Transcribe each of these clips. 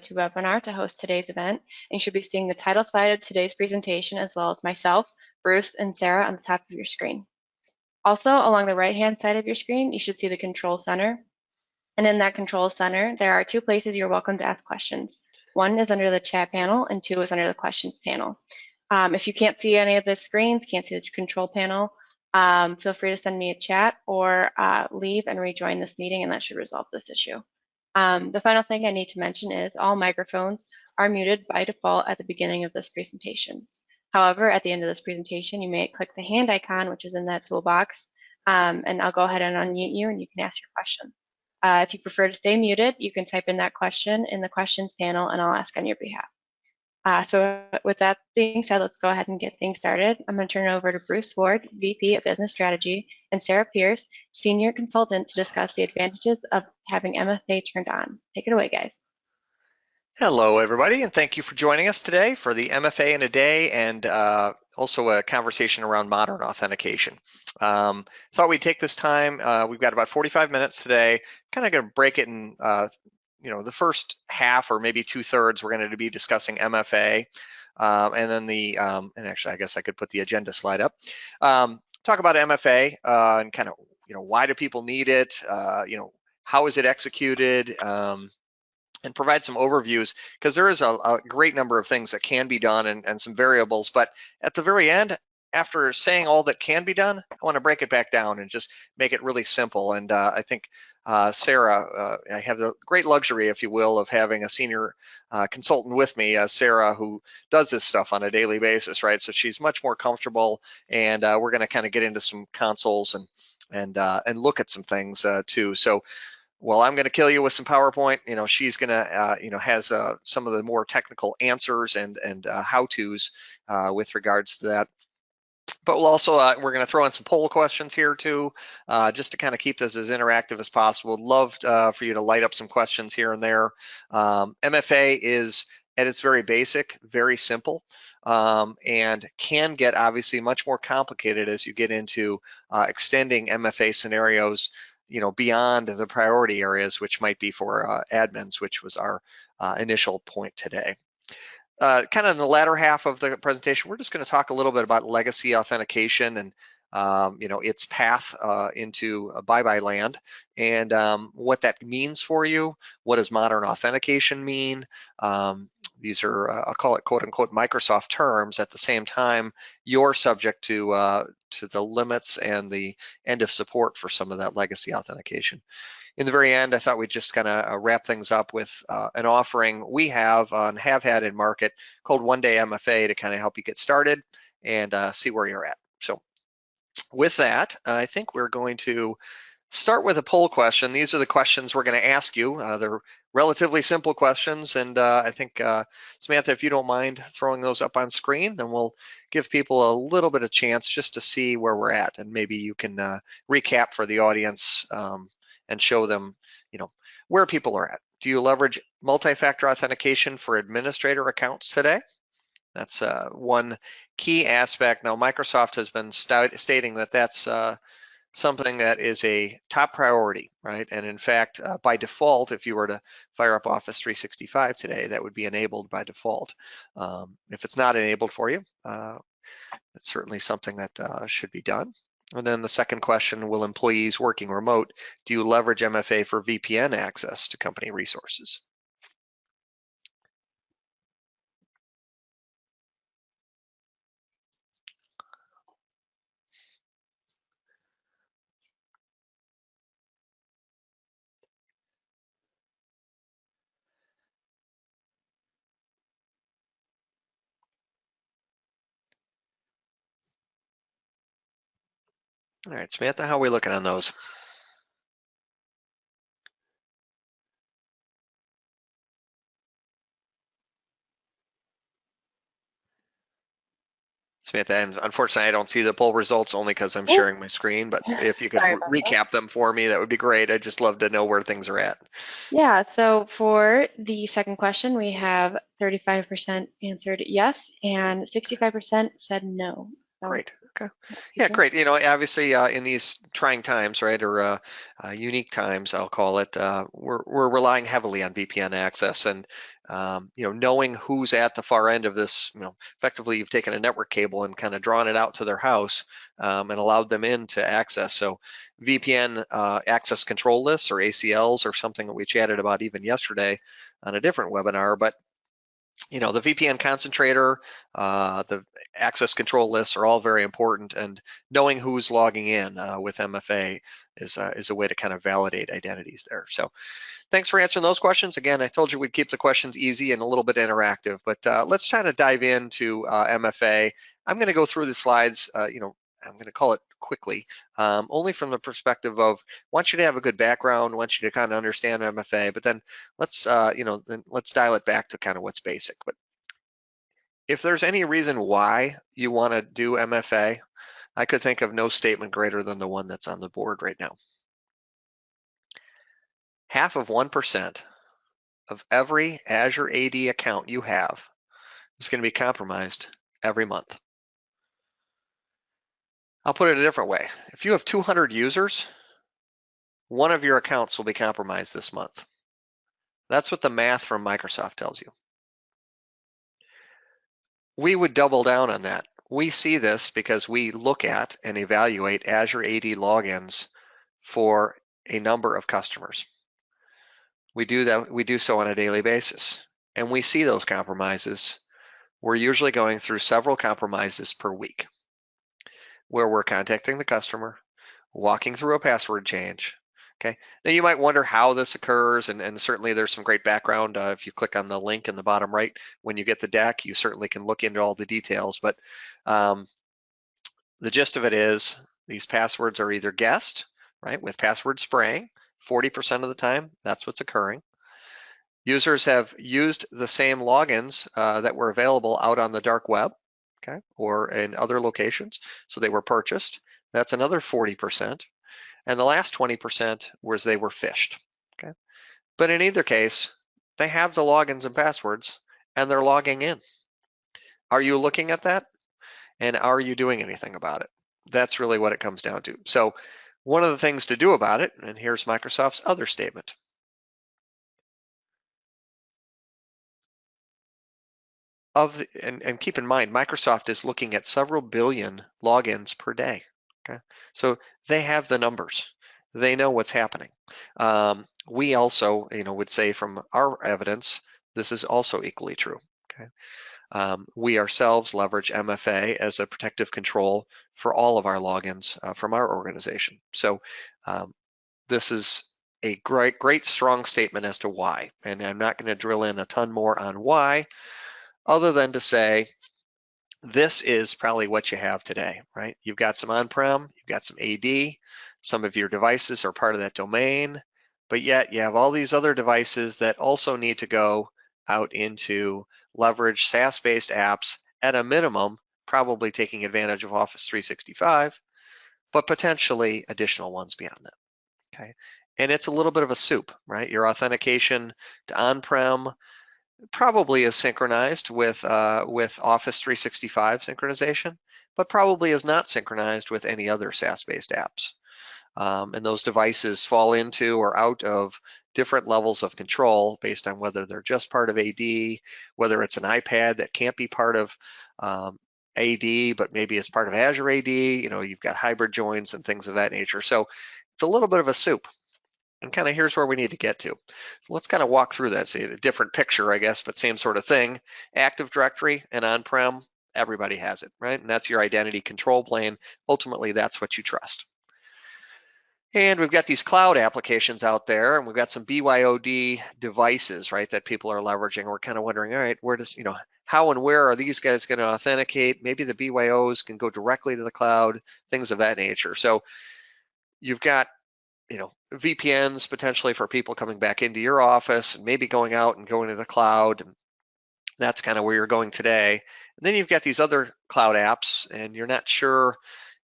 webinar to host today's event, and you should be seeing the title slide of today's presentation as well as myself, Bruce, and Sarah on the top of your screen. Also, along the right-hand side of your screen, you should see the Control Center. And in that Control Center, there are two places you're welcome to ask questions. One is under the chat panel, and two is under the questions panel. If you can't see any of the screens, can't see the control panel, feel free to send me a chat or leave and rejoin this meeting, and that should resolve this issue. The final thing I need to mention is all microphones are muted by default at the beginning of this presentation. However, at the end of this presentation, you may click the hand icon, which is in that toolbox, and I'll go ahead and unmute you and you can ask your question. If you prefer to stay muted, you can type in that question in the questions panel and I'll ask on your behalf. So with that being said, let's go ahead and get things started. I'm going to turn it over to Bruce Ward, VP of Business Strategy, and Sarah Pierce, Senior Consultant, to discuss the advantages of having MFA turned on. Take it away, guys. Hello, everybody, and thank you for joining us today for the MFA in a Day and also a conversation around modern authentication. Thought we'd take this time. We've got about 45 minutes today. Kind of going to break it in the first half or maybe 2/3, we're going to be discussing MFA, and then and actually I guess I could put the agenda slide up. Talk about MFA and kind of why do people need it? How is it executed? And provide some overviews, because there is a great number of things that can be done and some variables. But at the very end, after saying all that can be done, I want to break it back down and just make it really simple. And I think Sarah, I have the great luxury, if you will, of having a senior consultant with me, Sarah, who does this stuff on a daily basis, right? So she's much more comfortable, and we're going to kind of get into some consoles and look at some things too. So, well, I'm going to kill you with some PowerPoint. She's going to, has some of the more technical answers and how-tos with regards to that. But we'll also, we're going to throw in some poll questions here too, just to kind of keep this as interactive as possible. Love for you to light up some questions here and there. MFA is, at its very basic, very simple, and can get obviously much more complicated as you get into extending MFA scenarios beyond the priority areas, which might be for admins, which was our initial point today. Kind of in the latter half of the presentation, we're just going to talk a little bit about legacy authentication and its path into bye-bye land, and what that means for you. What does modern authentication mean? These are, I'll call it quote unquote Microsoft terms. At the same time, you're subject to the limits and the end of support for some of that legacy authentication. In the very end, I thought we'd just kind of wrap things up with an offering we have and have had in market called One Day MFA to kind of help you get started and see where you're at. So with that, I think we're going to start with a poll question. These are the questions we're going to ask you. They're relatively simple questions, and I think, Samantha, if you don't mind throwing those up on screen, then we'll give people a little bit of chance just to see where we're at, and maybe you can recap for the audience and show them, where people are at. Do you leverage multi-factor authentication for administrator accounts today? That's one key aspect. Now, Microsoft has been stating that that's something that is a top priority, right? And in fact, by default, if you were to fire up Office 365 today, that would be enabled by default. If it's not enabled for you, it's certainly something that should be done. And then the second question, will employees working remote, do you leverage MFA for VPN access to company resources? All right, Samantha, how are we looking on those? Samantha, and unfortunately, I don't see the poll results only because I'm sharing my screen, but if you could recap them for me, that would be great. I'd just love to know where things are at. Yeah, so for the second question, we have 35% answered yes, and 65% said no. So great. Okay. Yeah, great. You know, obviously in these trying times, right, or unique times, I'll call it, we're relying heavily on VPN access, and you know, knowing who's at the far end of this. You know, effectively, you've taken a network cable and kind of drawn it out to their house and allowed them in to access. So VPN access control lists, or ACLs, or something that we chatted about even yesterday on a different webinar, but you know, the VPN concentrator, the access control lists are all very important, and knowing who's logging in with MFA is a way to kind of validate identities there. So thanks for answering those questions. Again, I told you we'd keep the questions easy and a little bit interactive, but let's try to dive into MFA. I'm going to go through the slides, you know, I'm going to call it quickly, only from the perspective of, I want you to have a good background, I want you to kind of understand MFA, but then let's, you know, then let's dial it back to kind of what's basic. But if there's any reason why you want to do MFA, I could think of no statement greater than the one that's on the board right now. Half of 1% of every Azure AD account you have is going to be compromised every month. I'll put it a different way. If you have 200 users, one of your accounts will be compromised this month. That's what the math from Microsoft tells you. We would double down on that. We see this because we look at and evaluate Azure AD logins for a number of customers. We do so on a daily basis, and we see those compromises. We're usually going through several compromises per week, where we're contacting the customer, walking through a password change. Okay. Now you might wonder how this occurs, and certainly there's some great background. If you click on the link in the bottom right, when you get the deck, you certainly can look into all the details. But the gist of it is these passwords are either guessed, right, with password spraying. 40% of the time, that's what's occurring. Users have used the same logins that were available out on the dark web, okay, or in other locations, so they were purchased. That's another 40%. And the last 20% was they were phished, okay? But in either case, they have the logins and passwords, and they're logging in. Are you looking at that? And are you doing anything about it? That's really what it comes down to. So one of the things to do about it, and here's Microsoft's other statement. And keep in mind, Microsoft is looking at several billion logins per day. Okay, so they have the numbers. They know what's happening. We also, you know, would say from our evidence, this is also equally true. Okay, we ourselves leverage MFA as a protective control for all of our logins from our organization. So this is a great strong statement as to why, and I'm not going to drill in a ton more on why, other than to say, this is probably what you have today, right? You've got some on-prem, you've got some AD, some of your devices are part of that domain, but yet you have all these other devices that also need to go out into leverage SaaS-based apps at a minimum, probably taking advantage of Office 365, but potentially additional ones beyond that, okay? And it's a little bit of a soup, right? Your authentication to on-prem probably is synchronized with Office 365 synchronization, but probably is not synchronized with any other SaaS-based apps. And those devices fall into or out of different levels of control based on whether they're just part of AD, whether it's an iPad that can't be part of AD, but maybe it's part of Azure AD. You know, you've got hybrid joins and things of that nature. So it's a little bit of a soup. And kind of here's where we need to get to. So let's kind of walk through that. See a different picture, I guess, but same sort of thing. Active Directory and on-prem, everybody has it, right? And that's your identity control plane. Ultimately, that's what you trust. And we've got these cloud applications out there, and we've got some BYOD devices, right, that people are leveraging. We're kind of wondering, all right, where does, you know, how and where are these guys going to authenticate? Maybe the BYOs can go directly to the cloud, things of that nature. So you've got, you know, VPNs potentially for people coming back into your office and maybe going out and going to the cloud. And that's kind of where you're going today. And then you've got these other cloud apps, and you're not sure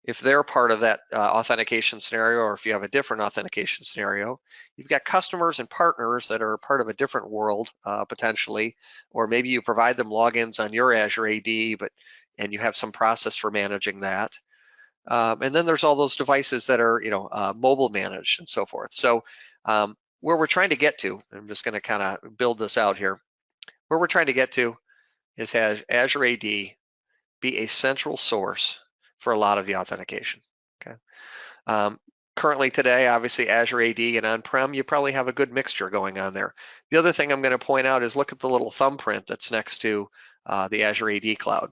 if they're part of that authentication scenario or if you have a different authentication scenario. You've got customers and partners that are part of a different world potentially, or maybe you provide them logins on your Azure AD, and you have some process for managing that. And then there's all those devices that are, mobile managed and so forth. So where we're trying to get to, I'm just going to kind of build this out here. Where we're trying to get to is have Azure AD be a central source for a lot of the authentication. Okay. Currently today, obviously Azure AD and on-prem, you probably have a good mixture going on there. The other thing I'm going to point out is look at the little thumbprint that's next to the Azure AD cloud.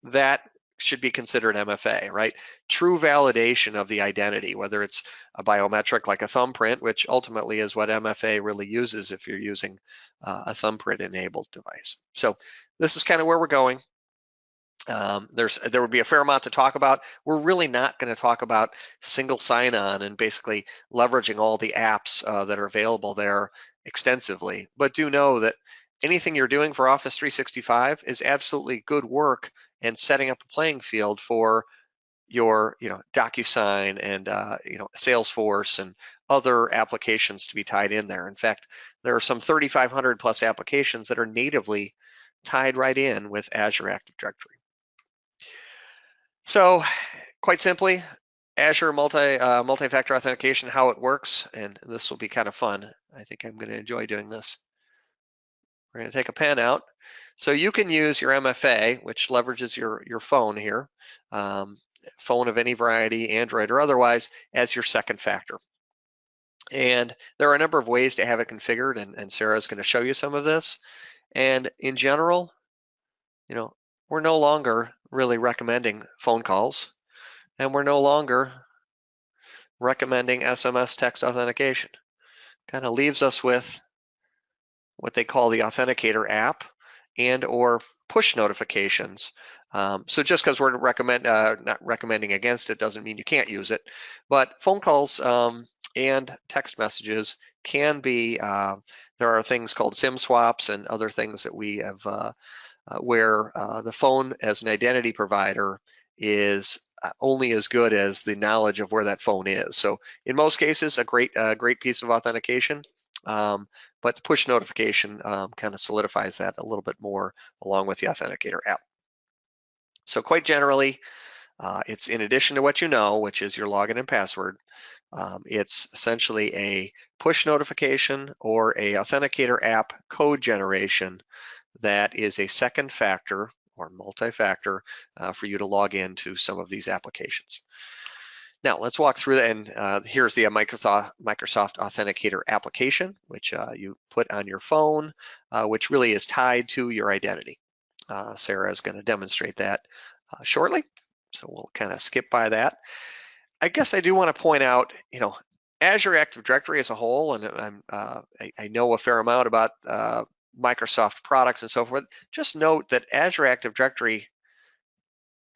That should be considered MFA, right? True validation of the identity, whether it's a biometric like a thumbprint, which ultimately is what MFA really uses if you're using a thumbprint enabled device. So this is kind of where we're going. There would be a fair amount to talk about. We're really not going to talk about single sign-on and basically leveraging all the apps that are available there extensively, but do know that anything you're doing for Office 365 is absolutely good work and setting up a playing field for your, DocuSign and Salesforce and other applications to be tied in there. In fact, there are some 3,500 plus applications that are natively tied right in with Azure Active Directory. So quite simply, Azure multi-factor authentication, how it works, and this will be kind of fun. I think I'm going to enjoy doing this. We're going to take a pen out. So you can use your MFA, which leverages your phone here, phone of any variety, Android or otherwise, as your second factor. And there are a number of ways to have it configured, and Sarah's going to show you some of this. And in general, we're no longer really recommending phone calls, and we're no longer recommending SMS text authentication. Kind of leaves us with what they call the Authenticator app and or push notifications. So just because we're not recommending against it doesn't mean you can't use it. But phone calls and text messages can be, there are things called SIM swaps and other things that we have where the phone as an identity provider is only as good as the knowledge of where that phone is. So in most cases, a great piece of authentication, but push notification kind of solidifies that a little bit more along with the Authenticator app. So quite generally, it's in addition to what you know, which is your login and password, it's essentially a push notification or a Authenticator app code generation that is a second factor or multi-factor for you to log into some of these applications. Now let's walk through that, and here's the Microsoft Authenticator application, which you put on your phone, which really is tied to your identity. Sarah is going to demonstrate that shortly, so we'll kind of skip by that. I guess I do want to point out, Azure Active Directory as a whole, and I know a fair amount about Microsoft products and so forth. Just note that Azure Active Directory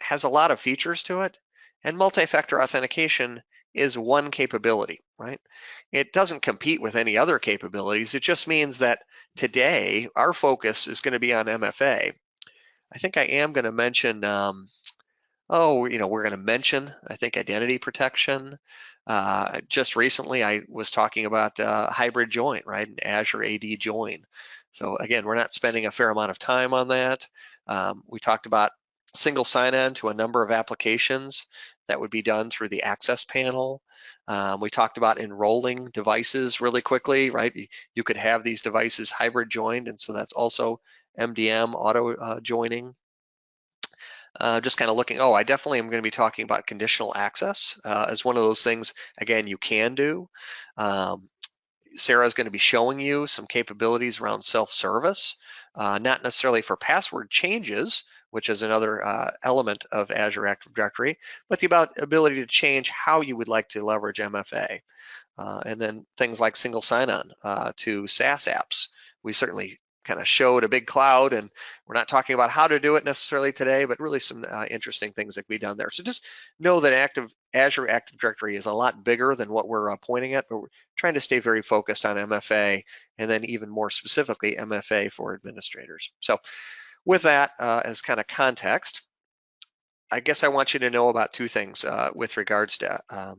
has a lot of features to it, and multi-factor authentication is one capability, right? It doesn't compete with any other capabilities. It just means that today our focus is going to be on MFA. I think I am going to mention, we're going to mention, I think, identity protection. Just recently, I was talking about hybrid join, right? An Azure AD join. So again, we're not spending a fair amount of time on that. We talked about single sign-on to a number of applications that would be done through the access panel. We talked about enrolling devices really quickly, right? You could have these devices hybrid joined, and so that's also MDM auto joining. Just kind of looking, I definitely am going to be talking about conditional access as one of those things, again, you can do. Sarah is going to be showing you some capabilities around self-service, not necessarily for password changes, which is another element of Azure Active Directory, but the ability to change how you would like to leverage MFA. And then things like single sign-on to SaaS apps. We certainly kind of showed a big cloud, and we're not talking about how to do it necessarily today, but really some interesting things that can be done there. So just know that Azure Active Directory is a lot bigger than what we're pointing at, but we're trying to stay very focused on MFA, and then even more specifically, MFA for administrators. So with that as kind of context, I guess I want you to know about two things with regards to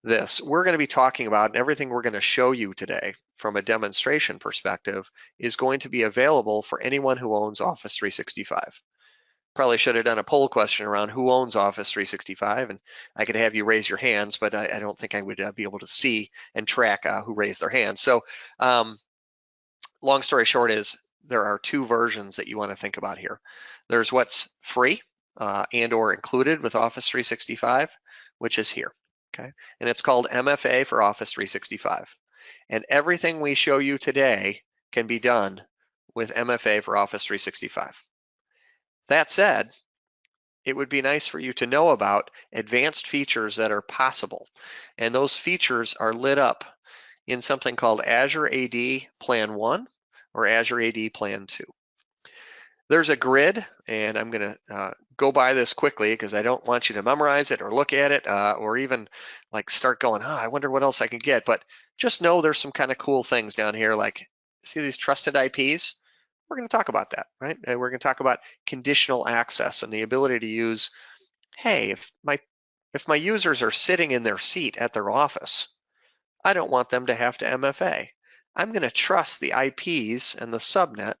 this. We're going to be talking about, and everything we're going to show you today from a demonstration perspective is going to be available for anyone who owns Office 365. Probably should have done a poll question around who owns Office 365, and I could have you raise your hands, but I don't think I would be able to see and track who raised their hands. So long story short is there are two versions that you want to think about here. There's what's free and or included with Office 365, which is here, okay? And it's called MFA for Office 365. And everything we show you today can be done with MFA for Office 365. That said, it would be nice for you to know about advanced features that are possible. And those features are lit up in something called Azure AD Plan 1 or Azure AD Plan 2. There's a grid, and I'm going to go by this quickly because I don't want you to memorize it or look at it or even like start going, I wonder what else I can get. But just know there's some kind of cool things down here, like see these trusted IPs? We're going to talk about that, right? And we're going to talk about conditional access and the ability to use, hey, if my users are sitting in their seat at their office, I don't want them to have to MFA. I'm going to trust the IPs and the subnet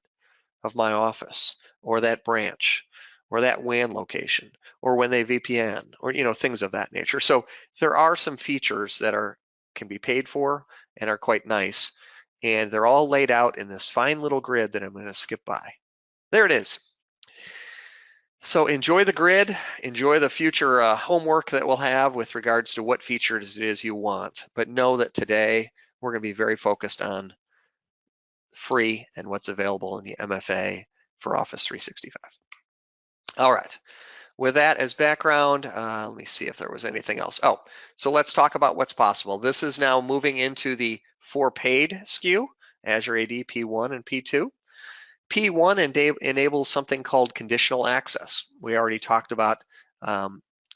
of my office or that branch or that WAN location or when they VPN or things of that nature. So there are some features that can be paid for and are quite nice, and they're all laid out in this fine little grid that I'm going to skip by. There it is. So enjoy the grid, enjoy the future homework that we'll have with regards to what features it is you want, but know that today we're going to be very focused on free and what's available in the MFA for Office 365. All right, with that as background, let me see if there was anything else. Oh, so let's talk about what's possible. This is now moving into the for paid SKU, Azure AD P1 and P2. P1 enables something called conditional access. We already talked about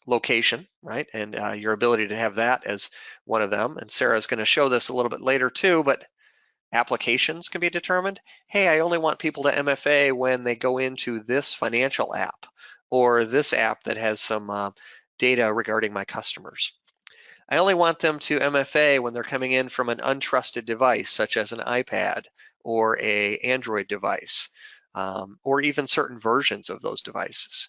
location, right? And your ability to have that as one of them. And Sarah's going to show this a little bit later too, but applications can be determined. Hey, I only want people to MFA when they go into this financial app or this app that has some data regarding my customers. I only want them to MFA when they're coming in from an untrusted device, such as an iPad or an Android device, or even certain versions of those devices.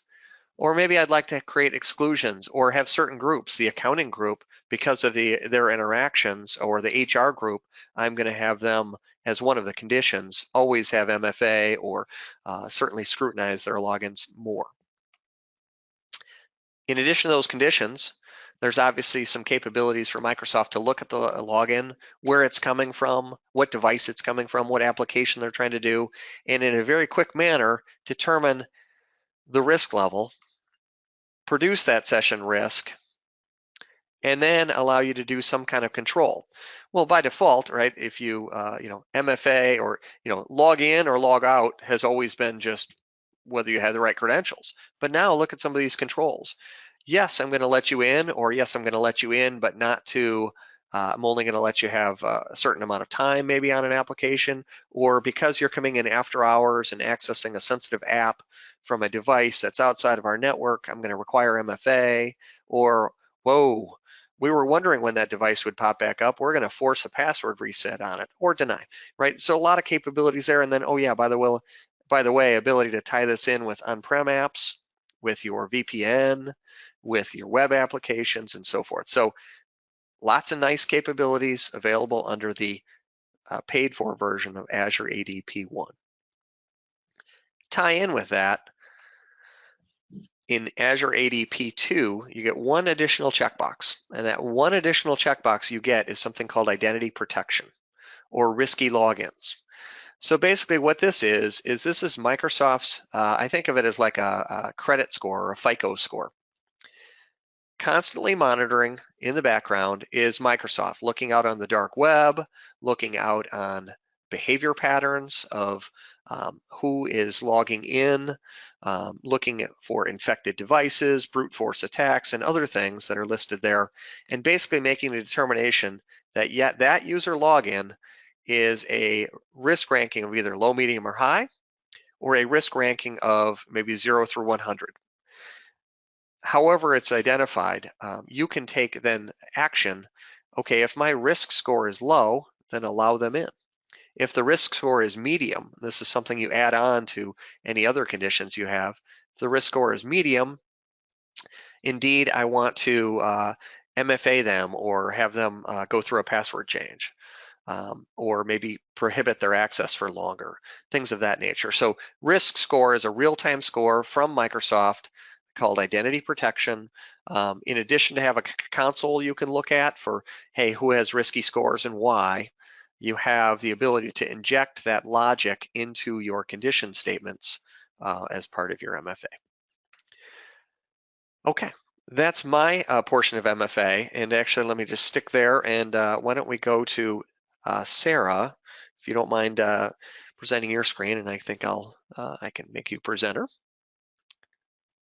Or maybe I'd like to create exclusions or have certain groups, the accounting group, because of their interactions, or the HR group, I'm going to have them as one of the conditions always have MFA or certainly scrutinize their logins more. In addition to those conditions, there's obviously some capabilities for Microsoft to look at the login, where it's coming from, what device it's coming from, what application they're trying to do, and in a very quick manner, determine the risk level, produce that session risk, and then allow you to do some kind of control. Well, by default, right, if you, MFA or, log in or log out has always been just whether you had the right credentials. But now look at some of these controls. Yes, I'm going to let you in, or yes, I'm going to let you in, but not to, I'm only going to let you have a certain amount of time maybe on an application, or because you're coming in after hours and accessing a sensitive app from a device that's outside of our network, I'm going to require MFA, or whoa, we were wondering when that device would pop back up, we're going to force a password reset on it, or deny, right? So a lot of capabilities there, and then, oh yeah, by the way, ability to tie this in with on-prem apps, with your VPN, with your web applications and so forth. So lots of nice capabilities available under the paid for version of Azure AD P1. Tie in with that, in Azure AD P2, you get one additional checkbox, and that one additional checkbox you get is something called identity protection or risky logins. So basically what this is this is Microsoft's, I think of it as like a credit score or a FICO score. Constantly monitoring in the background is Microsoft, looking out on the dark web, looking out on behavior patterns of who is logging in, looking for infected devices, brute force attacks, and other things that are listed there, and basically making a determination that that user login is a risk ranking of either low, medium, or high, or a risk ranking of maybe 0 through 100. However it's identified, you can take then action. Okay, if my risk score is low, then allow them in. If the risk score is medium, this is something you add on to any other conditions you have, If the risk score is medium, indeed, I want to MFA them or have them go through a password change. Or maybe prohibit their access for longer, things of that nature. So risk score is a real-time score from Microsoft called identity protection. In addition to have a console you can look at for, hey, who has risky scores and why, you have the ability to inject that logic into your condition statements as part of your MFA. Okay, that's my portion of MFA. And actually, let me just stick there. And why don't we go to Sarah, if you don't mind presenting your screen, and I think I can make you presenter.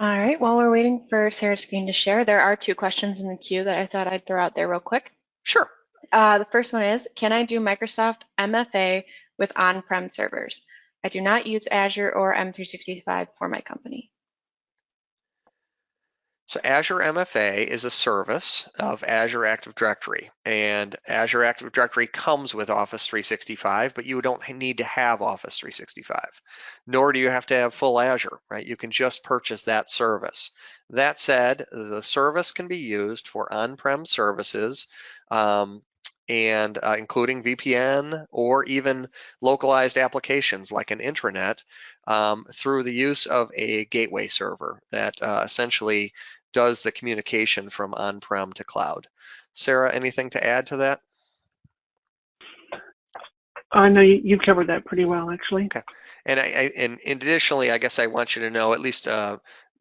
All right, while we're waiting for Sarah's screen to share, there are 2 questions in the queue that I thought I'd throw out there real quick. Sure. The first one is, can I do Microsoft MFA with on-prem servers? I do not use Azure or M365 for my company. So Azure MFA is a service of Azure Active Directory, and Azure Active Directory comes with Office 365, but you don't need to have Office 365, nor do you have to have full Azure, right? You can just purchase that service. That said, the service can be used for on-prem services, and including VPN or even localized applications like an intranet through the use of a gateway server that essentially does the communication from on-prem to cloud. Sarah, anything to add to that? No, you've covered that pretty well, actually. Okay. And additionally, I guess I want you to know, at least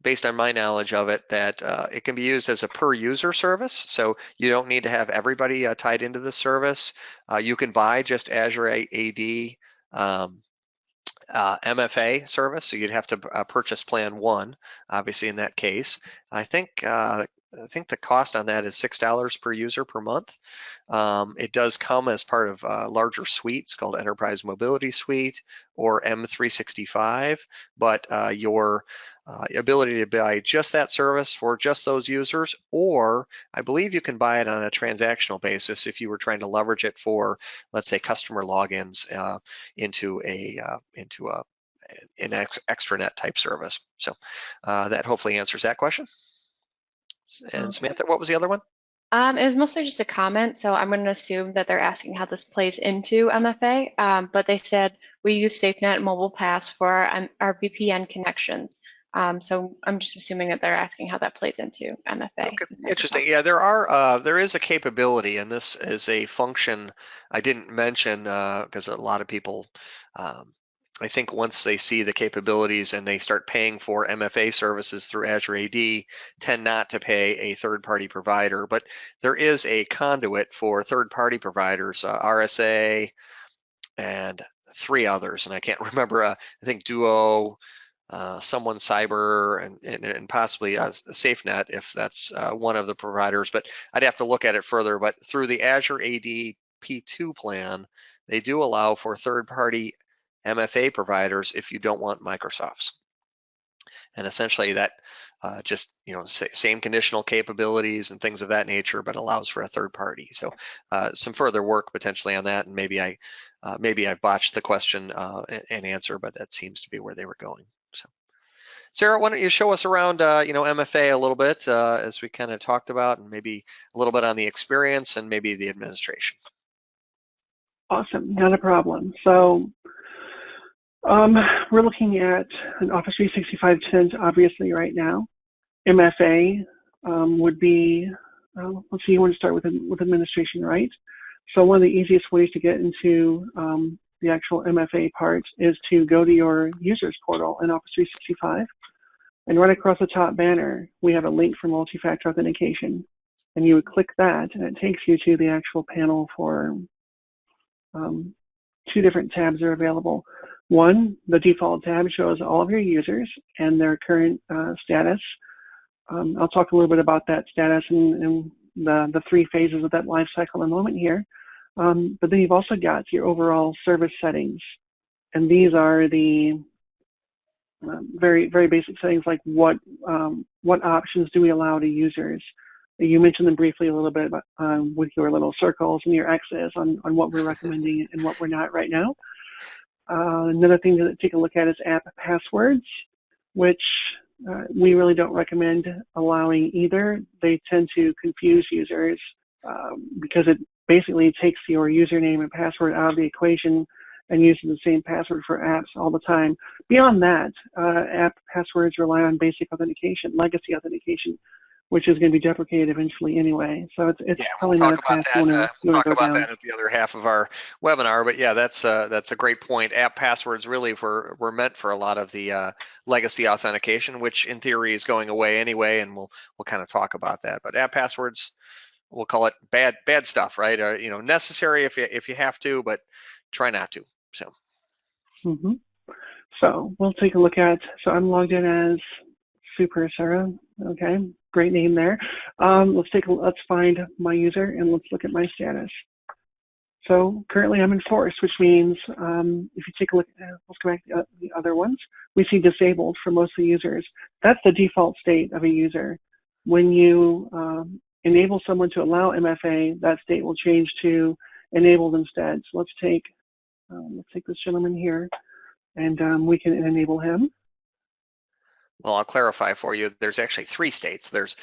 based on my knowledge of it, that it can be used as a per user service. So you don't need to have everybody tied into the service. You can buy just Azure AD MFA service, so you'd have to purchase plan 1, obviously in that case. I think the cost on that is $6 per user per month. It does come as part of larger suites called Enterprise Mobility Suite or M365, but your ability to buy just that service for just those users, or I believe you can buy it on a transactional basis if you were trying to leverage it for, let's say, customer logins into an extranet type service. So that hopefully answers that question. And Samantha, what was the other one? It was mostly just a comment, so I'm going to assume that they're asking how this plays into MFA, but they said we use SafeNet Mobile Pass for our VPN connections. So I'm just assuming that they're asking how that plays into MFA. Okay. Interesting. Yeah, there is a capability, and this is a function I didn't mention because a lot of people, I think once they see the capabilities and they start paying for MFA services through Azure AD, tend not to pay a third-party provider. But there is a conduit for third-party providers, RSA, and 3 others, and I can't remember. I think Duo, someone Cyber, and possibly SafeNet if that's one of the providers, but I'd have to look at it further. But through the Azure AD P2 plan, they do allow for third-party MFA providers if you don't want Microsoft's. And essentially that just, same conditional capabilities and things of that nature, but allows for a third party. So some further work potentially on that, and maybe I've botched the question and answer, but that seems to be where they were going. So, Sarah, why don't you show us around, MFA a little bit as we kind of talked about, and maybe a little bit on the experience and maybe the administration. Awesome, not a problem. So we're looking at an Office 365 tenant, obviously, right now. MFA would be, let's see, you want to start with administration, right? So one of the easiest ways to get into the actual MFA part is to go to your users portal in Office 365, and right across the top banner, we have a link for multi-factor authentication, and you would click that, and it takes you to the actual panel for 2 different tabs are available. One, the default tab shows all of your users and their current status. I'll talk a little bit about that status and the 3 phases of that life cycle in a moment here. But then you've also got your overall service settings. And these are the very, very basic settings, like what options do we allow to users. You mentioned them briefly a little bit about, with your little circles and your X's on what we're recommending and what we're not right now. Another thing to take a look at is app passwords, which we really don't recommend allowing either. They tend to confuse users because it basically takes your username and password out of the equation and uses the same password for apps all the time. Beyond that, app passwords rely on basic authentication, legacy authentication, which is going to be deprecated eventually anyway. So it's probably not a path you want to We'll talk go about down. that at the other half of our webinar. But yeah, that's a great point. App passwords really were meant for a lot of the legacy authentication, which in theory is going away anyway, and we'll kind of talk about that. But app passwords, we'll call it bad stuff, right? You know, necessary if you have to, but try not to. So. So we'll take a look at. So I'm logged in as Super Sarah. Okay, great name there. Let's find my user and let's look at my status. So currently I'm enforced, which means if you take a look at, let's go back to the other ones, we see disabled for most of the users. That's the default state of a user. When you enable someone to allow MFA, that state will change to enabled instead. So let's take this gentleman here, and we can enable him. Well, I'll clarify for you. There's actually 3 states. There's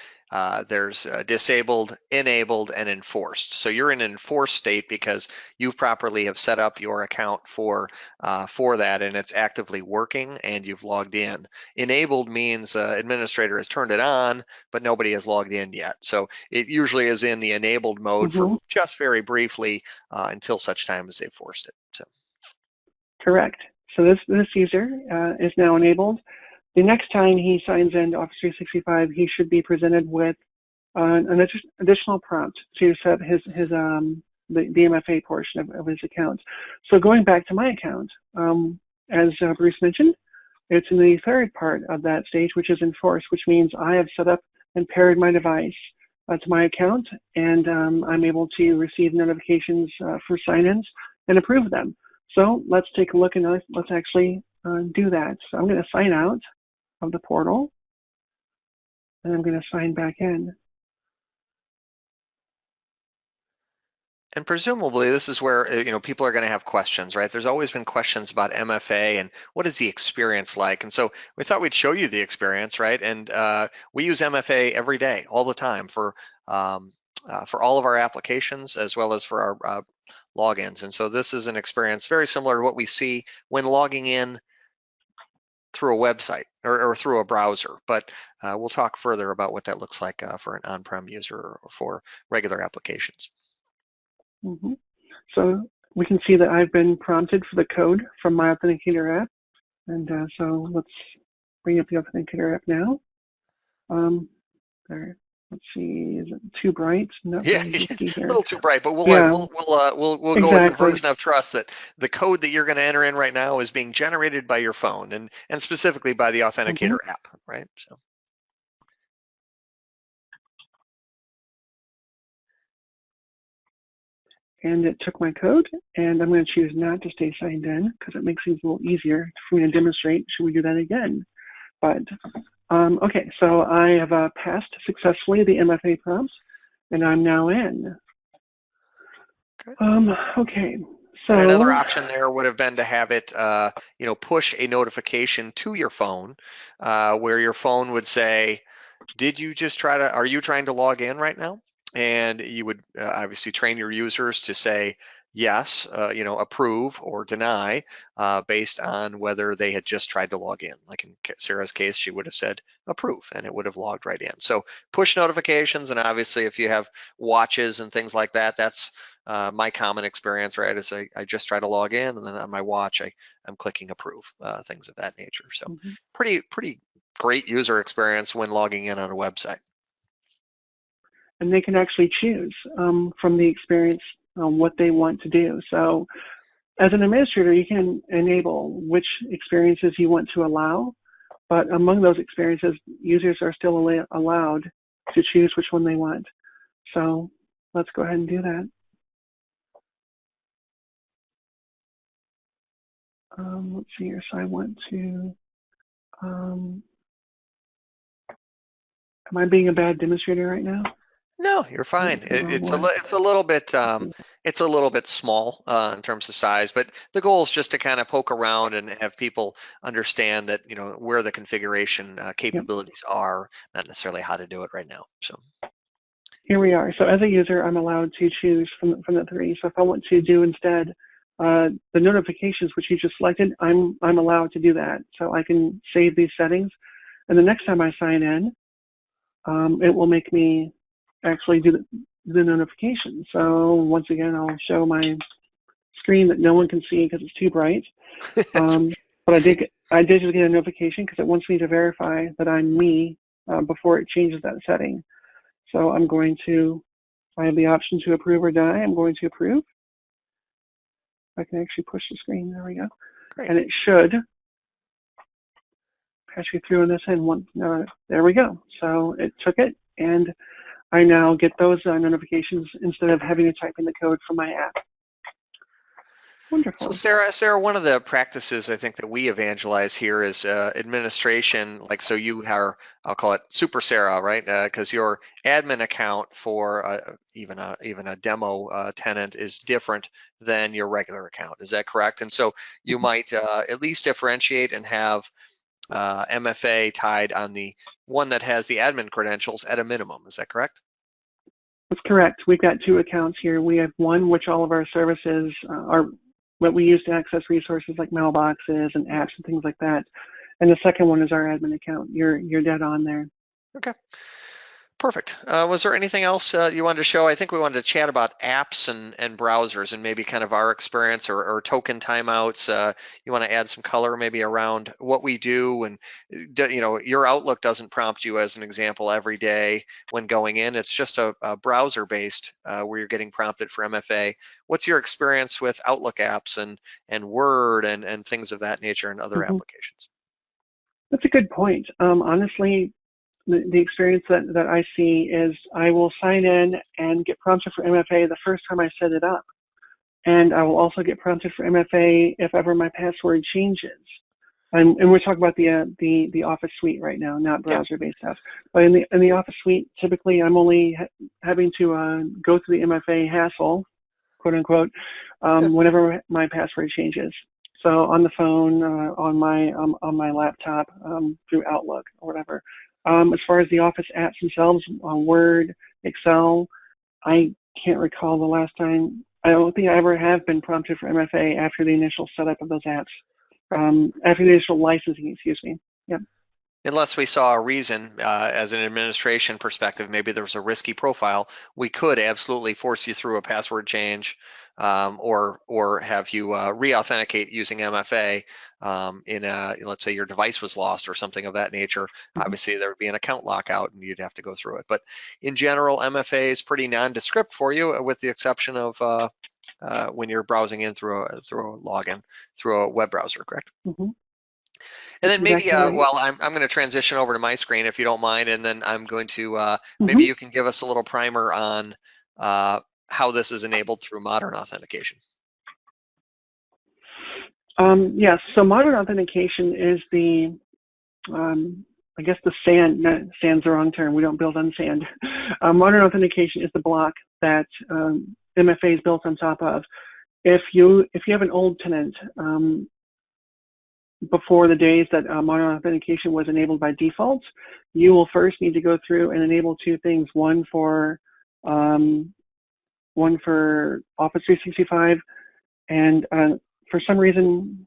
disabled, enabled, and enforced. So you're in an enforced state because you properly have set up your account for that, and it's actively working, and you've logged in. Enabled means administrator has turned it on, but nobody has logged in yet. So it usually is in the enabled mode for just very briefly until such time as they've forced it. So. Correct. So this user is now enabled. The next time he signs into Office 365, he should be presented with an additional prompt to set the MFA portion of his account. So going back to my account, as Bruce mentioned, it's in the third part of that stage, which is enforced, which means I have set up and paired my device to my account, and I'm able to receive notifications for sign-ins and approve them. So let's take a look and let's actually do that. So I'm going to sign out of the portal, and I'm going to sign back in. And presumably this is where people are going to have questions, right? There's always been questions about MFA and what is the experience like, and so we thought we'd show you the experience, right? And we use MFA every day, all the time for all of our applications as well as for our logins. And so this is an experience very similar to what we see when logging in through a website or through a browser, but we'll talk further about what that looks like for an on-prem user or for regular applications. So we can see that I've been prompted for the code from my Authenticator app, and so let's bring up the Authenticator app now. There. Let's see, is it too bright? Not yeah, a little too bright, but we'll go with the version of trust that the code that you're going to enter in right now is being generated by your phone and specifically by the Authenticator app, right? So. And it took my code, and I'm going to choose not to stay signed in because it makes things a little easier for me to demonstrate. Should we do that again? But okay, so I have passed successfully the MFA prompts, and I'm now in. Okay, so and another option there would have been to have it, push a notification to your phone, where your phone would say, are you trying to log in right now? And you would obviously train your users to say yes, approve or deny based on whether they had just tried to log in. Like in Sarah's case, she would have said approve and it would have logged right in. So push notifications, and obviously if you have watches and things like that, that's my common experience, right? Is I just try to log in, and then on my watch I'm clicking approve, things of that nature. So pretty great user experience when logging in on a website. And they can actually choose from the experience what they want to do. So as an administrator, you can enable which experiences you want to allow, but among those experiences, users are still allowed to choose which one they want. So let's go ahead and do that. Let's see here. So I want to, am I being a bad demonstrator right now? No, you're fine. It's a little bit small in terms of size, but the goal is just to kind of poke around and have people understand that, you know, where the configuration capabilities are, not necessarily how to do it right now. So Here we are. So as a user, I'm allowed to choose from the three. So if I want to do instead the notifications, which you just selected, I'm allowed to do that. So I can save these settings, and the next time I sign in, it will make me actually do the notification. So once again, I'll show my screen that no one can see because it's too bright. But I did get a notification because it wants me to verify that I'm me before it changes that setting. So I'm going to, I have the option to approve or deny. I'm going to approve. I can actually push the screen. There we go. Great. And it should patch you through on this end. There we go. So it took it, and I now get those notifications instead of having to type in the code from my app. Wonderful. So Sarah, one of the practices I think that we evangelize here is administration. Like, so you are, I'll call it Super Sarah, right? Because your admin account for even a demo tenant is different than your regular account. Is that correct? And so you might at least differentiate and have MFA tied on the one that has the admin credentials at a minimum. Is that correct? That's correct. We've got two accounts here. We have one which all of our services are what we use to access resources like mailboxes and apps and things like that. And the second one is our admin account. You're dead on there. Okay. Perfect. Was there anything else you wanted to show? I think we wanted to chat about apps and browsers and maybe kind of our experience or token timeouts. You want to add some color maybe around what we do, and you know, your Outlook doesn't prompt you as an example every day when going in. It's just a browser based where you're getting prompted for MFA. What's your experience with Outlook apps and Word and things of that nature and other applications? That's a good point. Honestly, the experience that I see is I will sign in and get prompted for MFA the first time I set it up. And I will also get prompted for MFA if ever my password changes. And we're talking about the Office suite right now, not browser-based stuff. But in the Office suite, typically I'm only having to go through the MFA hassle, quote unquote, whenever my password changes. So on the phone, on my laptop, through Outlook or whatever. As far as the Office apps themselves, Word, Excel, I can't recall the last time. I don't think I ever have been prompted for MFA after the initial setup of those apps, after the initial licensing, excuse me. Yep. Unless we saw a reason as an administration perspective, maybe there was a risky profile, we could absolutely force you through a password change or have you re-authenticate using MFA let's say your device was lost or something of that nature. Obviously, there would be an account lockout and you'd have to go through it. But in general, MFA is pretty nondescript for you, with the exception of when you're browsing in through a login through a web browser, correct? And then maybe, well, I'm going to transition over to my screen if you don't mind, and then I'm going to, maybe you can give us a little primer on how this is enabled through modern authentication. Yes, so modern authentication is the, I guess the sand's the wrong term. We don't build on sand. Modern authentication is the block that MFA is built on top of. If you have an old tenant, before the days that modern authentication was enabled by default, you will first need to go through and enable two things. One for Office 365, and for some reason,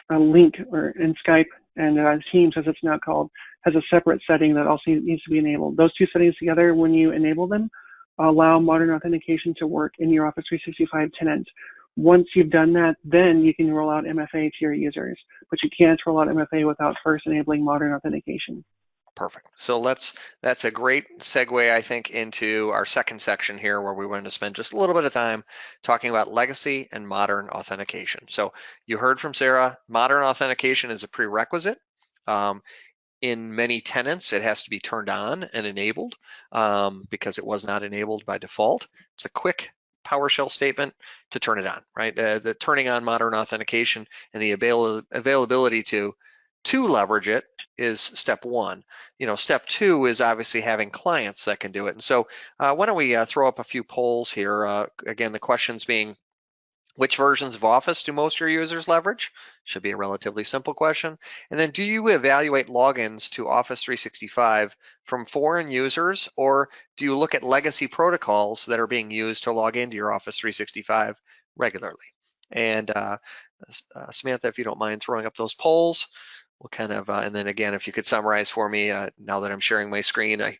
Link in Skype and Teams, as it's now called, has a separate setting that also needs to be enabled. Those two settings together, when you enable them, allow modern authentication to work in your Office 365 tenant. Once you've done that, then you can roll out MFA to your users, but you can't roll out MFA without first enabling modern authentication. Perfect. So that's a great segue, I think, into our second section here, where we want to spend just a little bit of time talking about legacy and modern authentication. So you heard from Sarah, modern authentication is a prerequisite. In many tenants, it has to be turned on and enabled because it was not enabled by default. It's a quick PowerShell statement to turn it on, right? The turning on modern authentication and the availability to leverage it is step one. Step two is obviously having clients that can do it. And so why don't we throw up a few polls here? Again, the questions being, which versions of Office do most of your users leverage? Should be a relatively simple question. And then, do you evaluate logins to Office 365 from foreign users, or do you look at legacy protocols that are being used to log into your Office 365 regularly? And Samantha, if you don't mind throwing up those polls, we'll kind of, and then again, if you could summarize for me, now that I'm sharing my screen, I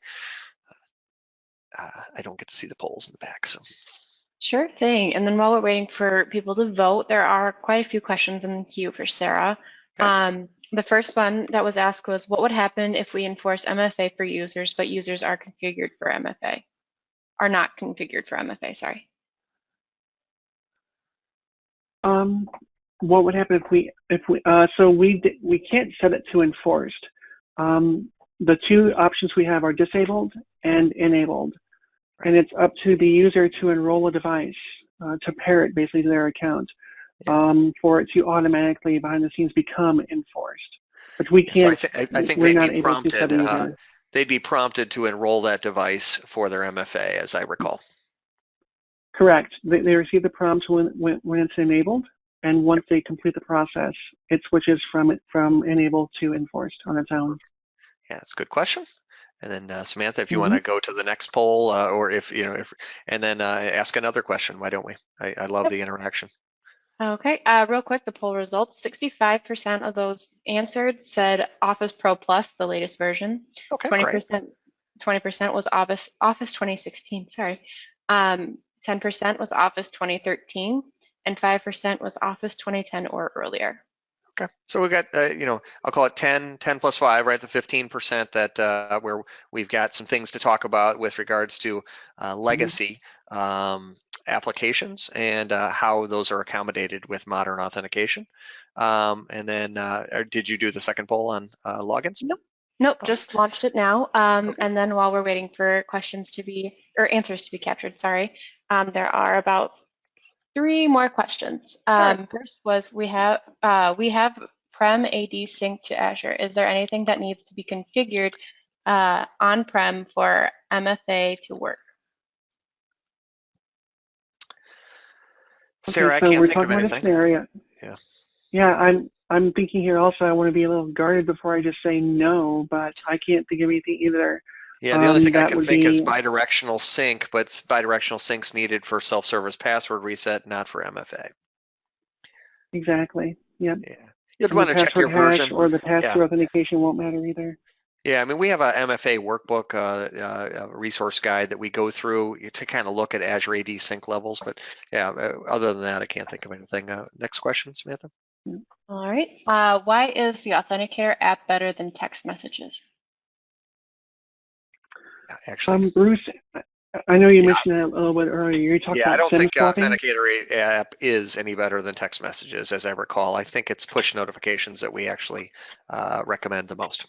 don't get to see the polls in the back, so. Sure thing. And then while we're waiting for people to vote, there are quite a few questions in the queue for Sarah. Okay. The first one that was asked was, what would happen if we enforce MFA for users, but users are configured for MFA? Are not configured for MFA, sorry. What would happen so we can't set it to enforced. The two options we have are disabled and enabled. And it's up to the user to enroll a device, to pair it basically to their account, for it to automatically behind the scenes become enforced. But we can't. So I think we're they'd not be able to set prompted. either. They'd be prompted to enroll that device for their MFA, as I recall. Correct. They receive the prompt when it's enabled, and once they complete the process, it switches from enabled to enforced on its own. Yeah, that's a good question. And then Samantha, if you want to go to the next poll, or and then ask another question, why don't we? I love the interaction. Okay, real quick, the poll results, 65% of those answered said Office Pro Plus, the latest version. Okay, 20% was Office 2016, sorry. 10% was Office 2013, and 5% was Office 2010 or earlier. Okay, so we got, I'll call it 10 plus 5, right? The 15% that where we've got some things to talk about with regards to legacy applications and how those are accommodated with modern authentication. And then, did you do the second poll on logins? Nope, just launched it now. And then while we're waiting for questions to be, or answers to be captured, sorry, there are about 3 more questions. First was, we have Prem AD sync to Azure. Is there anything that needs to be configured on-prem for MFA to work? Sarah, okay, so I can't we're think talking of about anything. a scenario. Yeah, I'm thinking here also. I want to be a little guarded before I just say no, but I can't think of anything either. Yeah, the only thing I can think is bidirectional sync, but bidirectional sync's needed for self-service password reset, not for MFA. Exactly. Yep. Yeah. You'd want to check your version. Or the password authentication won't matter either. Yeah, I mean, we have a MFA workbook, a resource guide that we go through to kind of look at Azure AD sync levels. But yeah, other than that, I can't think of anything. Next question, Samantha. All right. Why is the Authenticator app better than text messages? Actually, Bruce, I know you mentioned that a little bit earlier. You talked about I don't SIM think swapping. Authenticator app is any better than text messages, as I recall. I think it's push notifications that we actually recommend the most.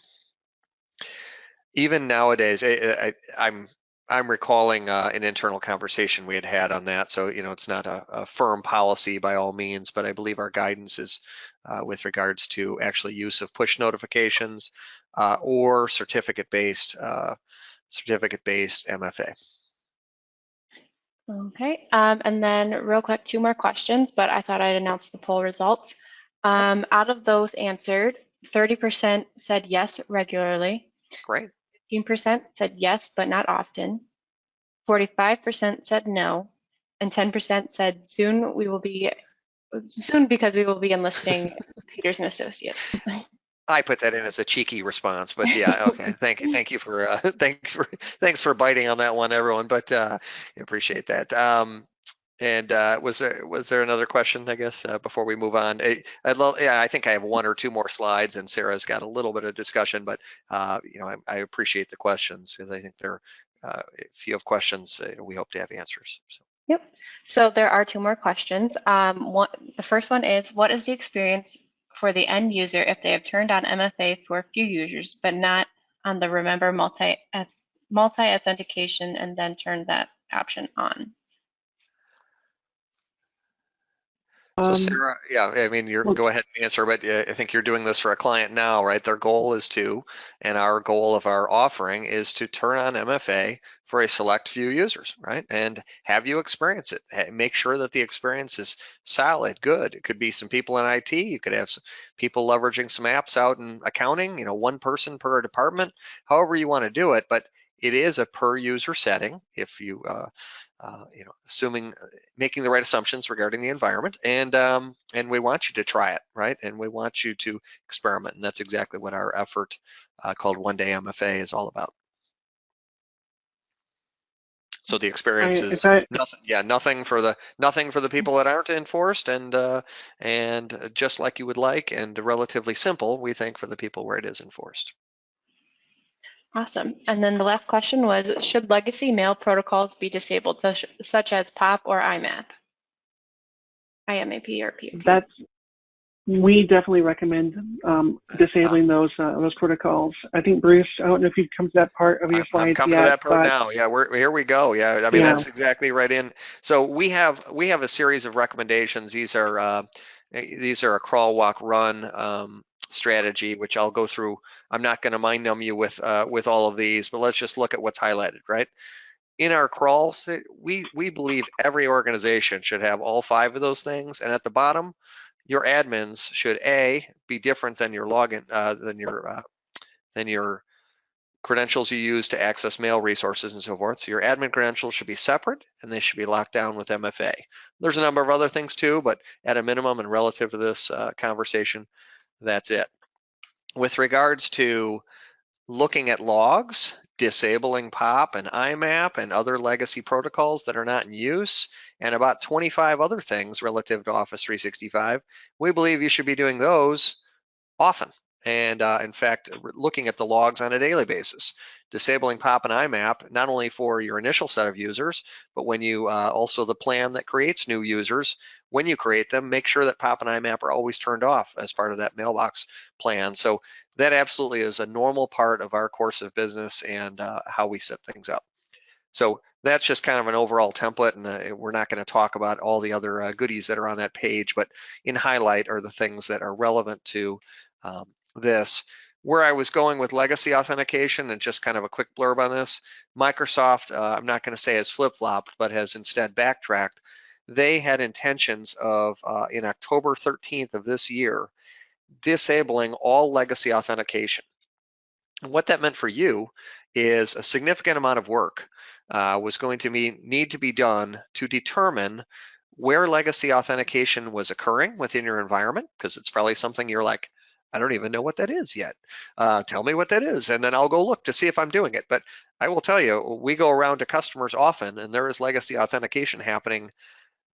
Even nowadays, I'm recalling an internal conversation we had on that. So it's not a firm policy by all means, but I believe our guidance is with regards to actually use of push notifications or certificate-based MFA. Okay, and then real quick, 2 more questions, but I thought I'd announce the poll results. Out of those answered, 30% said yes regularly. Great. 15% said yes, but not often. 45% said no, and 10% said soon because we will be enlisting Peters and Associates. I put that in as a cheeky response, but yeah, okay. Thank you for thanks for biting on that one, everyone. But I appreciate that. And was there another question? I guess before we move on, I think I have 1 or 2 more slides, and Sarah's got a little bit of discussion. But I appreciate the questions because I think if you have questions, we hope to have answers. So. Yep. So there are 2 more questions. The first one is, what is the experience for the end user if they have turned on MFA for a few users, but not on the remember multi-authentication and then turn that option on? So Sarah, yeah, I mean, well, go ahead and answer, but I think you're doing this for a client now, right? Their goal is to, and our goal of our offering is to turn on MFA for a select few users, right? And have you experience it. Make sure that the experience is solid, good. It could be some people in IT. You could have some people leveraging some apps out in accounting, one person per department, however you want to do it. But it is a per user setting if you assuming making the right assumptions regarding the environment, and we want you to try it, right? And we want you to experiment, and that's exactly what our effort called One Day MFA is all about. So the experience is nothing, nothing for the people that aren't enforced, and just like you would like, and relatively simple, we think, for the people where it is enforced. Awesome. And then the last question was, should legacy mail protocols be disabled, such as POP or IMAP? IMAP or POP? We definitely recommend disabling those protocols. I think, Bruce, I don't know if you've come to that part of your slides yet. I'm coming to that part now. Yeah, here we go. Yeah, I mean, that's exactly right in. So we have a series of recommendations. These are a crawl, walk, run strategy, which I'll go through. I'm not going to mind numb you with all of these, but let's just look at what's highlighted, right? In our crawl, we believe every organization should have all 5 of those things, and at the bottom, your admins should be different than your login, than your credentials you use to access mail resources and so forth. So your admin credentials should be separate, and they should be locked down with MFA. There's a number of other things too, but at a minimum and relative to this conversation, that's it. With regards to looking at logs, disabling POP and IMAP and other legacy protocols that are not in use, and about 25 other things relative to Office 365, we believe you should be doing those often. And in fact, looking at the logs on a daily basis, disabling POP and IMAP, not only for your initial set of users, but when you also the plan that creates new users, when you create them, make sure that POP and IMAP are always turned off as part of that mailbox plan. So that absolutely is a normal part of our course of business and how we set things up. So that's just kind of an overall template, and we're not going to talk about all the other goodies that are on that page, but in highlight are the things that are relevant to this. Where I was going with legacy authentication, and just kind of a quick blurb on this, Microsoft, I'm not going to say has flip-flopped, but has instead backtracked. They had intentions of, in October 13th of this year, disabling all legacy authentication. And what that meant for you is a significant amount of work was going to need to be done to determine where legacy authentication was occurring within your environment, because it's probably something you're like, I don't even know what that is yet. Tell me what that is, and then I'll go look to see if I'm doing it. But I will tell you, we go around to customers often, and there is legacy authentication happening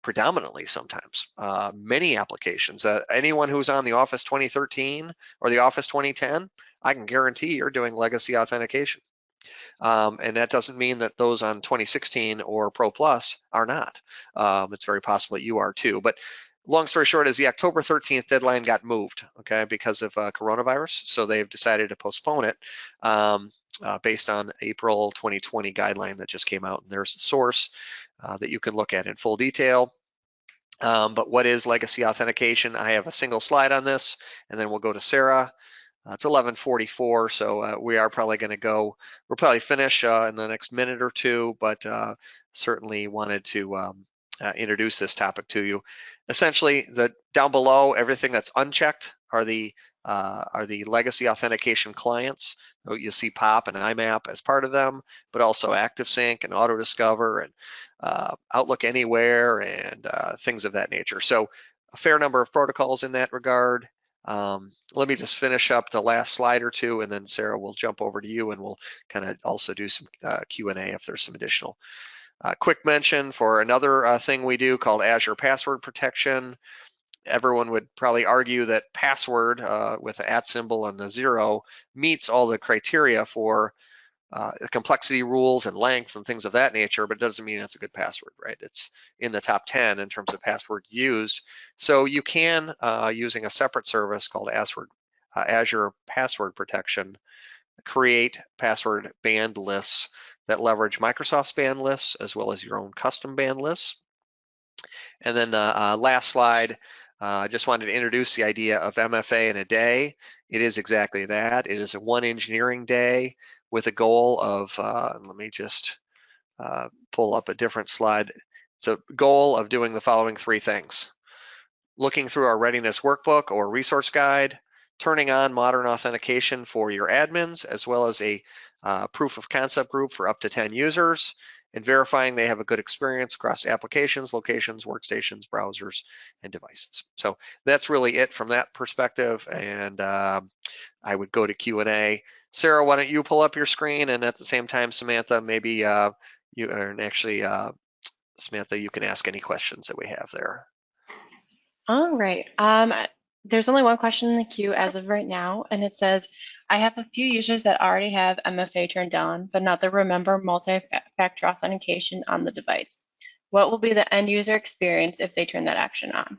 predominantly sometimes. Many applications. Anyone who's on the Office 2013 or the Office 2010, I can guarantee you're doing legacy authentication. And that doesn't mean that those on 2016 or Pro Plus are not. It's very possible that you are too. But long story short is the October 13th deadline got moved, okay, because of coronavirus. So they've decided to postpone it based on April 2020 guideline that just came out. And there's the source that you can look at in full detail. But what is legacy authentication? I have a single slide on this, and then we'll go to Sarah. It's 11:44, so we are probably going to go. We'll probably finish in the next minute or two, but certainly wanted to introduce this topic to you. Essentially, down below, everything that's unchecked are the legacy authentication clients. You'll see POP and IMAP as part of them, but also ActiveSync and AutoDiscover and Outlook Anywhere and things of that nature. So a fair number of protocols in that regard. Let me just finish up the last slide or two, and then Sarah will jump over to you, and we'll kind of also do some Q&A if there's some additional. Quick mention for another thing we do called Azure Password Protection. Everyone would probably argue that password with the @ symbol and the 0 meets all the criteria for complexity rules and length and things of that nature, but it doesn't mean it's a good password, right? It's in the top 10 in terms of password used. So you can, using a separate service called Azure Password Protection, create password banned lists that leverage Microsoft's banned lists as well as your own custom banned lists. And then the last slide, I just wanted to introduce the idea of MFA in a day. It is exactly that. It is a one engineering day with a goal of, let me just pull up a different slide. It's a goal of doing the following three things: looking through our readiness workbook or resource guide, turning on modern authentication for your admins, as well as a proof of concept group for up to 10 users, and verifying they have a good experience across applications, locations, workstations, browsers, and devices. So that's really it from that perspective, and I would go to Q&A. Sarah, why don't you pull up your screen, and at the same time, Samantha, maybe you, and actually, Samantha, you can ask any questions that we have there. All right. There's only one question in the queue as of right now, and it says, I have a few users that already have MFA turned on, but not the Remember multi-factor authentication on the device. What will be the end user experience if they turn that action on?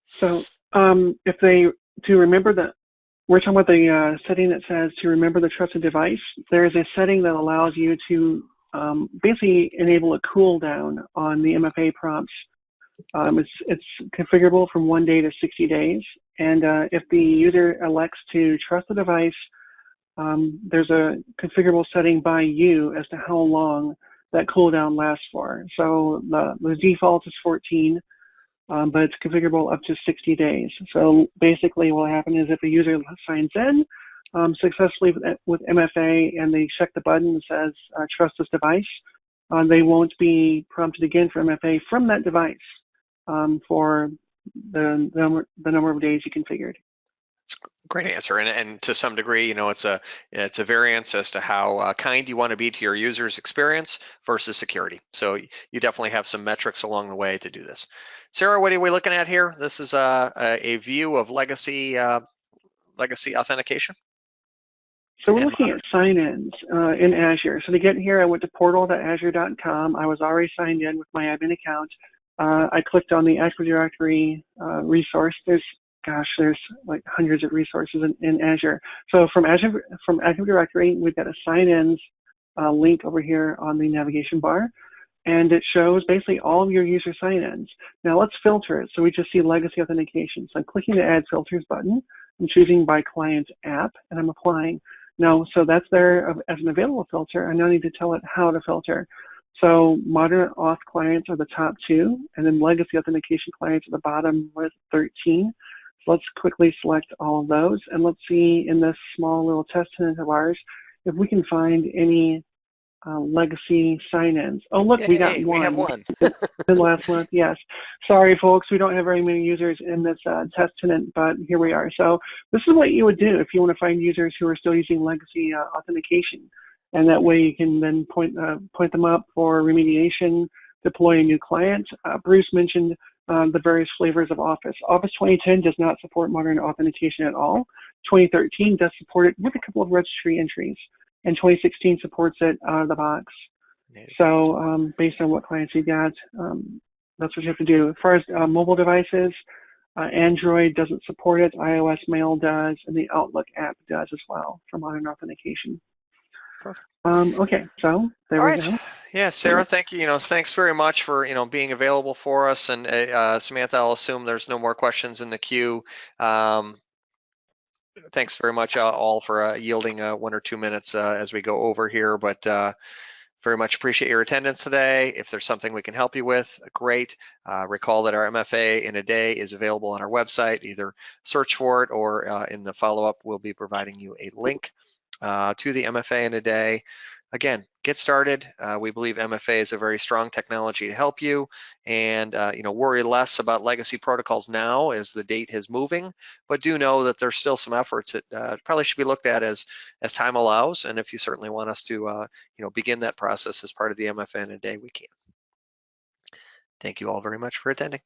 So if they, to remember that, we're talking about the setting that says to remember the trusted device. There is a setting that allows you to basically enable a cooldown on the MFA prompts. It's configurable from 1 day to 60 days. And if the user elects to trust the device, there's a configurable setting by you as to how long that cooldown lasts for. So the default is 14. But it's configurable up to 60 days. So basically what will happen is if a user signs in successfully with MFA and they check the button that says trust this device, they won't be prompted again for MFA from that device for the number of days you configured. It's a great answer, and to some degree, you know, it's a variance as to how kind you want to be to your user's experience versus security. So you definitely have some metrics along the way to do this. Sarah, what are we looking at here? This is a view of legacy authentication. So we're looking at sign-ins in Azure. So to get here, I went to portal.azure.com. I was already signed in with my admin account. I clicked on the Active Directory resource. There's like hundreds of resources in Azure. So from Active Directory, we've got a sign-ins link over here on the navigation bar, and it shows basically all of your user sign-ins. Now let's filter it. So we just see legacy authentication. So I'm clicking the Add Filters button. I'm choosing by client app, and I'm applying. Now, so that's there as an available filter. I now need to tell it how to filter. So modern auth clients are the top 2, and then legacy authentication clients are the bottom with 13. So let's quickly select all of those, and let's see in this small little test tenant of ours if we can find any legacy sign-ins. Oh, look, we got one. We have one. Last month, yes. Sorry, folks, we don't have very many users in this test tenant, but here we are. So this is what you would do if you want to find users who are still using legacy authentication. And that way you can then point them up for remediation, deploy a new client. Bruce mentioned the various flavors of Office. Office 2010 does not support modern authentication at all. 2013 does support it with a couple of registry entries. And 2016 supports it out of the box. So based on what clients you got, that's what you have to do. As far as mobile devices, Android doesn't support it, iOS Mail does, and the Outlook app does as well for modern authentication. Perfect. Okay, so there we go. Yeah, Sarah, thank you. Thanks very much for being available for us. And Samantha, I'll assume there's no more questions in the queue. Thanks very much all for yielding 1 or 2 minutes as we go over here, but very much appreciate your attendance today. If there's something we can help you with, great. Recall that our MFA in a day is available on our website. Either search for it or in the follow-up, we'll be providing you a link to the MFA in a day. Again, get started. We believe MFA is a very strong technology to help you, and worry less about legacy protocols now as the date is moving, but do know that there's still some efforts that probably should be looked at as time allows. And if you certainly want us to begin that process as part of the MFA in a day, we can. Thank you all very much for attending.